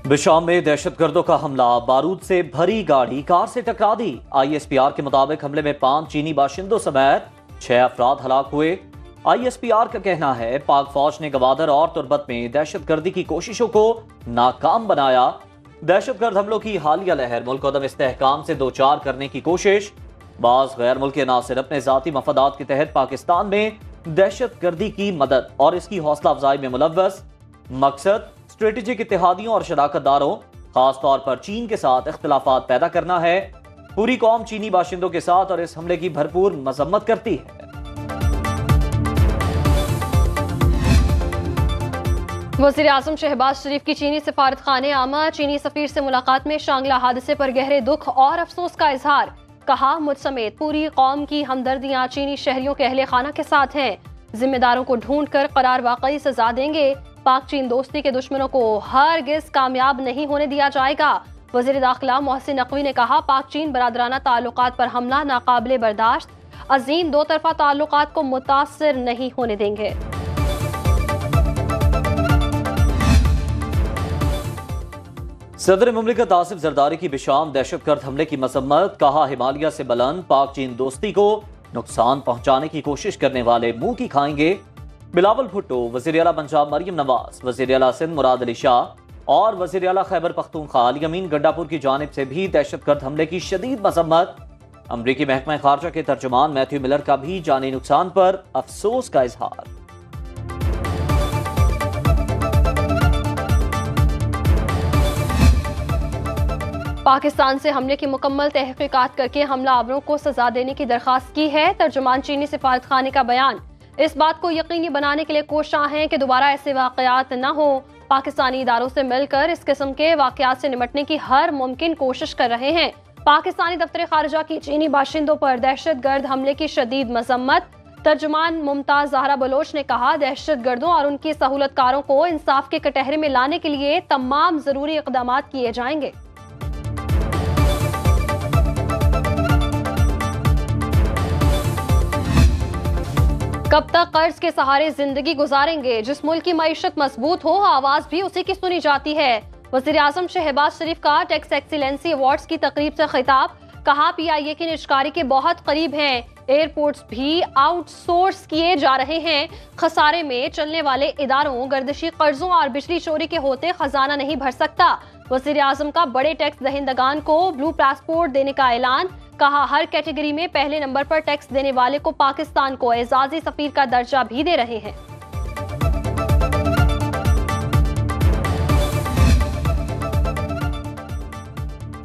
बिशाम में दहशतगर्दों का हमला, बारूद से भरी गाड़ी कार से टकरा दी। ISPR के मुताबिक हमले में 5 चीनी बाशिंदों समेत 6 अफराद हलाक हुए। ISPR का कहना है पाक फौज ने गवादर और तुर्बत में दहशतगर्दी की कोशिशों को नाकाम बनाया। दहशतगर्द हमलों की हालिया लहर मुल्क अदम इस्तेहकाम से दो चार करने की कोशिश। बाज गैर मुल्की अनासिर अपने जाती मफादात के तहत पाकिस्तान में दहशतगर्दी की मदद और इसकी हौसला अफजाई में मुलव्वस। मकसद स्ट्रेटेजिक इत्तेहादियों और शराकतदारों खासतौर पर चीन के साथ इख्तिलाफात पैदा करना है। पूरी कौम चीनी बाशिंदों के साथ और इस हमले की भरपूर मजम्मत करती है। वज़ीर आज़म शहबाज शरीफ की चीनी सफारत खाने आमा चीनी सफीर से मुलाकात में शांगला हादसे पर गहरे दुख और अफसोस का इजहार। कहा मुझ समेत पूरी कौम की हमदर्दियां चीनी शहरियों के अहले खाना के साथ हैं। जिम्मेदारों को ढूंढ कर करार वाकई सजा देंगे। पाक चीन दोस्ती के दुश्मनों को हरगिज़ कामयाब नहीं होने दिया जाएगा। वज़ीर दाखिला मोहसिन नकवी ने कहा पाक चीन बरादराना ताल्लुकात पर हमला नाकाबिले बर्दाश्त। अजीम दो तरफा ताल्लुकात को मुतासिर नहीं होने देंगे। सदर मुमलिकत आसिफ जरदारी की बिशाम दहशतगर्द हमले की मजम्मत। कहा हिमालय से बुलंद पाक चीन दोस्ती को नुकसान पहुंचाने की कोशिश करने वाले मुंह की खाएंगे। बिलावल भुट्टो, वज़ीर आला पंजाब मरियम नवाज, वज़ीर आला सिंध मुराद अली शाह और वज़ीर आला खैबर पख्तूनख्वा अली अमीन गंडापुर की जानिब से भी दहशतगर्द हमले की शदीद मजम्मत। अमरीकी महकमा खारजा के तर्जुमान मैथ्यू मिलर का भी जानी नुकसान पर अफसोस का इजहार। पाकिस्तान से हमले की मुकम्मल तहकीकात करके हमला आवरों को सजा देने की दरखास्त की है। तर्जुमान चीनी सिफारत खाने का बयान इस बात को यकीनी बनाने के लिए कोशां हैं कि दोबारा ऐसे वाकयात न हो। पाकिस्तानी इदारों से मिलकर इस किस्म के वाकयात से निपटने की हर मुमकिन कोशिश कर रहे हैं। पाकिस्तानी दफ्तर खारजा की चीनी बाशिंदों पर दहशतगर्द हमले की शदीद मजम्मत। तर्जुमान मुमताज ज़हरा बलोच ने कहा दहशतगर्दों और उनकी सहूलतकारों को इंसाफ के कटहरे में लाने के लिए तमाम जरूरी इकदाम किए जाएंगे। कब तक कर्ज के सहारे जिंदगी गुजारेंगे? जिस मुल्क की मईशत मजबूत हो आवाज भी उसी की सुनी जाती है। वज़ीर आज़म शहबाज शरीफ का टैक्स एक्सीलेंसी अवार्ड्स की तकरीब से खिताब। कहा PIA की निजकारी के बहुत करीब हैं। एयरपोर्ट्स भी आउटसोर्स किए जा रहे हैं। खसारे में चलने वाले इदारों गर्दिशी कर्जों और बिजली चोरी के होते खजाना नहीं भर सकता। वज़ीर आज़म का बड़े टैक्स दहिंदगान को ब्लू पासपोर्ट देने का ऐलान। कहा हर कैटेगरी में पहले नंबर पर टैक्स देने वाले को पाकिस्तान को एजाजी सफीर का दर्जा भी दे रहे हैं।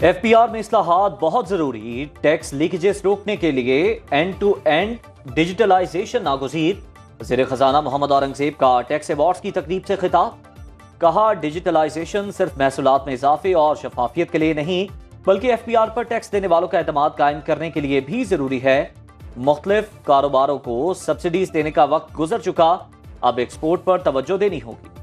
FPR में इस्लाहात बहुत जरूरी। टैक्स लीकेजेस रोकने के लिए एंड टू एंड डिजिटलाइजेशन नागुज़ीर। वज़ीर खजाना मोहम्मद औरंगजेब का टैक्स अवार्ड्स की तकरीब से खिताब। कहा डिजिटलाइजेशन सिर्फ महसूलात में इजाफे और शफाफियत के लिए नहीं बल्कि FPR पर टैक्स देने वालों का एतमाद कायम करने के लिए भी जरूरी है। मुख्तलिफ कारोबारों को सब्सिडीज देने का वक्त गुजर चुका, अब एक्सपोर्ट पर तवज्जो देनी होगी।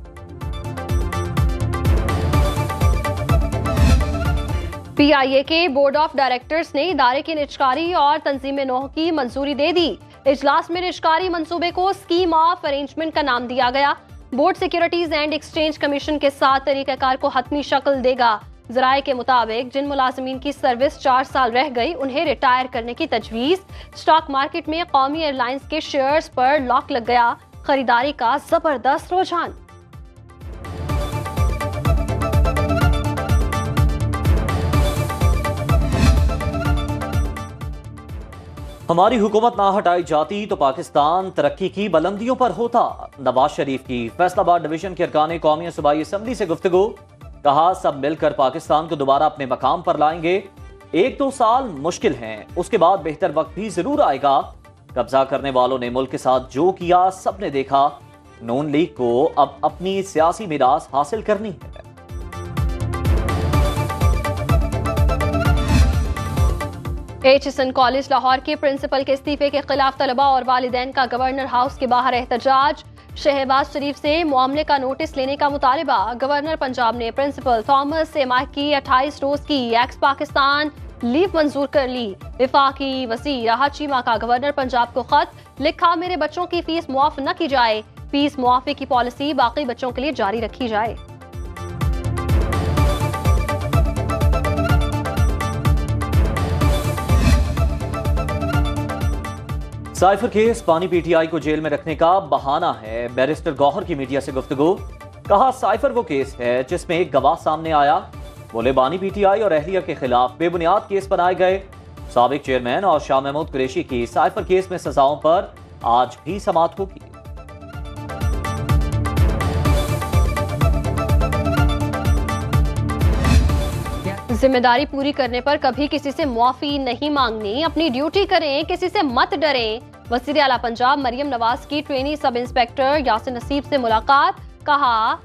PIA के बोर्ड ऑफ डायरेक्टर्स ने इदारे की निजकारी और तंजीम नौ की मंजूरी दे दी। इजलास में निजकारी मंसूबे को स्कीम ऑफ अरेंजमेंट का नाम दिया गया। Board securities and exchange commission के साथ तरीकाकार को हतमी शक्ल देगा। जराये के मुताबिक जिन मुलाजमीन की सर्विस 4 साल रह गई उन्हें रिटायर करने की तजवीज। स्टॉक मार्केट में कौमी एयरलाइंस के शेयर्स पर लॉक लग गया। खरीदारी का जबरदस्त रुझान। हमारी हुकूमत ना हटाई जाती तो पाकिस्तान तरक्की की बुलंदियों पर होता। नवाज शरीफ की फैसलाबाद डिवीजन के अरकान कौमी सूबाई असम्बली से गुफ्तगू। कहा सब मिलकर पाकिस्तान को दोबारा अपने मकाम पर लाएंगे। 1-2 साल मुश्किल हैं, उसके बाद बेहतर वक्त भी जरूर आएगा। कब्जा करने वालों ने मुल्क के साथ जो किया सबने देखा। नून लीग को अब अपनी सियासी मीरास हासिल करनी है। HSN कॉलेज लाहौर के प्रिंसिपल के इस्तीफे के खिलाफ तलबा और वालिदैन का गवर्नर हाउस के बाहर एहतजाज। शहबाज शरीफ से मामले का नोटिस लेने का मुतालिबा। गवर्नर पंजाब ने प्रिंसिपल थॉमस सेमाक की 28 रोज की एक्स पाकिस्तान लीव मंजूर कर ली। विफाकी वज़ीर राहत चीमा का गवर्नर पंजाब को खत लिखा, मेरे बच्चों की फीस मुआफ न की जाए। फीस मुआफे की पॉलिसी बाकी बच्चों के लिए जारी रखी जाए। साइफर केस पानी पीटीआई को जेल में रखने का बहाना है। बैरिस्टर गौहर की मीडिया से गुफ्तगू। कहा साइफर वो केस है जिसमें एक गवाह सामने आया। बोले बानी पीटीआई और अहलिया के खिलाफ बेबुनियाद केस बनाए गए। साबिक चेयरमैन और शाह महमूद कुरैशी की साइफर केस में सजाओं पर आज भी समाअत होगी। जिम्मेदारी पूरी करने पर कभी किसी से मुआफी नहीं मांगनी, अपनी ड्यूटी करें, किसी से मत डरें। वज़ीर आला पंजाब मरियम नवाज की ट्रेनी सब इंस्पेक्टर यासिर नसीब से मुलाकात। कहा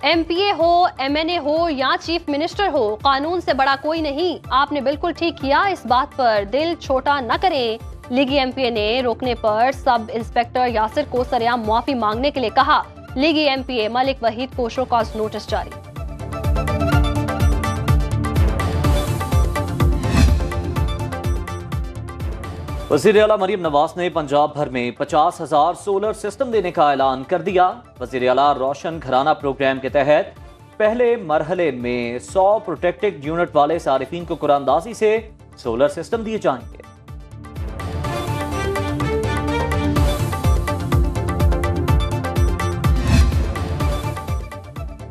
एमपीए हो, एमएनए हो या चीफ मिनिस्टर हो, कानून से बड़ा कोई नहीं। आपने बिल्कुल ठीक किया, इस बात पर दिल छोटा न करें। लीगी एमपीए ने रोकने पर सब इंस्पेक्टर यासिर को सरेआम मुआफी मांगने के लिए कहा। लीगी एमपीए मलिक वहीद को शो कॉज नोटिस जारी। वज़ीर आला मरियम नवाज ने पंजाब भर में 50,000 सोलर सिस्टम देने का ऐलान कर दिया। वज़ीर आला रोशन घराना प्रोग्राम के तहत पहले मरहले में 100 प्रोटेक्टेड यूनिट वाले सारिफीन को कुरानंदाजी से सोलर सिस्टम दिए जाएंगे।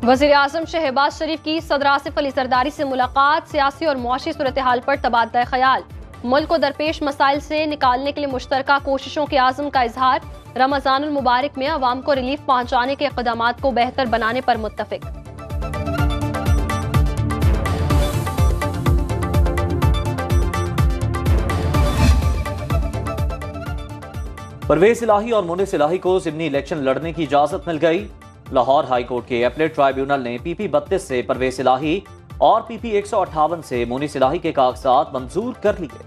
वज़ीर आज़म शहबाज शरीफ की सदर आसिफ अली जरदारी से मुलाकात। सियासी और मुआशी सूरत हाल पर तबादला ख्याल। मुल्क को दरपेश मसाइल से निकालने के लिए मुश्तरका कोशिशों के आज़म का इजहार। रमज़ानुल मुबारक में अवाम को रिलीफ पहुंचाने के इक़दामात को बेहतर बनाने पर मुत्तफिक। परवेज इलाही और मुनिस इलाही को ज़िमनी इलेक्शन लड़ने की इजाजत मिल गई। लाहौर हाई कोर्ट के अपीलेट ट्राइब्यूनल ने पीपी 32 से परवेज इलाही और पीपी 158 से मुनिस इलाही के कागजात मंजूर कर लिए।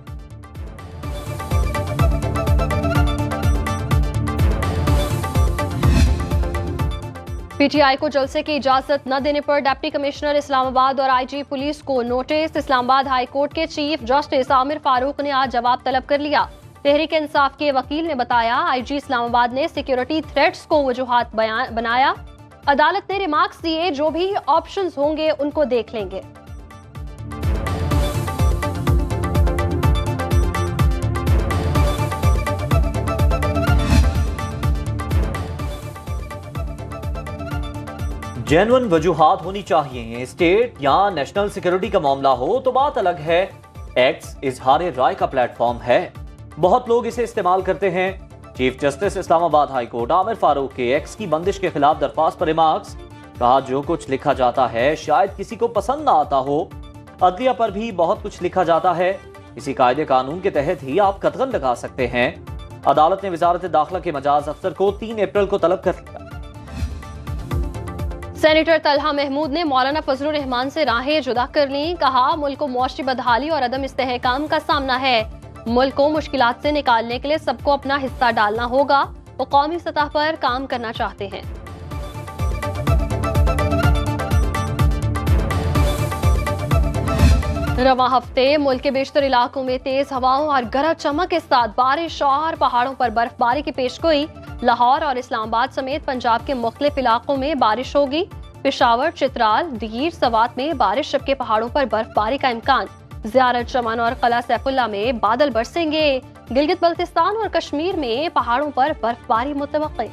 पीटीआई को जलसे की इजाजत न देने पर डिप्टी कमिश्नर इस्लामाबाद और आईजी पुलिस को नोटिस। इस्लामाबाद हाई कोर्ट के चीफ जस्टिस आमिर फारूक ने आज जवाब तलब कर लिया। तहरीक इंसाफ के वकील ने बताया आईजी इस्लामाबाद ने सिक्योरिटी थ्रेट्स को वजूहात बनाया। अदालत ने रिमार्क्स दिए, जो भी ऑप्शंस होंगे उनको देख लेंगे। जेन्युइन वजूहात होनी चाहिए। स्टेट या नेशनल सिक्योरिटी का मामला हो तो बात अलग है। एक्स इजहार राय का प्लेटफॉर्म है, बहुत लोग इसे इस्तेमाल करते हैं। Chief justice Islamabad high court Aamir Farooq के एक्स की बंदिश के खिलाफ दरख्वास्त पर रिमार्क्स। कहा जो कुछ लिखा जाता है शायद किसी को पसंद ना आता हो। अदलिया पर भी बहुत कुछ लिखा जाता है, इसी कायदे कानून के तहत ही आप कतगन लगा सकते हैं। अदालत ने वजारत दाखिला के मजाज अफसर को 3 अप्रैल को तलब कर लिया। सेनेटर तलहा महमूद ने मौलाना फजलुर रहमान से राहें जुदा कर ली। कहा मुल्क को मुआशी बदहाली और अदम इस्तेहकाम का सामना है। मुल्क को मुश्किलात से निकालने के लिए सबको अपना हिस्सा डालना होगा। वो कौमी सतह पर काम करना चाहते हैं। रवा हफ्ते मुल्क के बेशतर इलाकों में तेज हवाओं और गरज चमक के साथ बारिश और पहाड़ों पर बर्फबारी की पेशगोई। लाहौर और इस्लामाबाद समेत पंजाब के मुख्तलिफ इलाकों में बारिश होगी। पेशावर, चित्राल, दीर, सवात में बारिश, जबकि पहाड़ों पर बर्फबारी का इम्कान। ज़ियारत चमन और कला सैफुल्ला में बादल बरसेंगे। गिलगित बल्तिस्तान और कश्मीर में पहाड़ों पर बर्फबारी मुतवक्किल।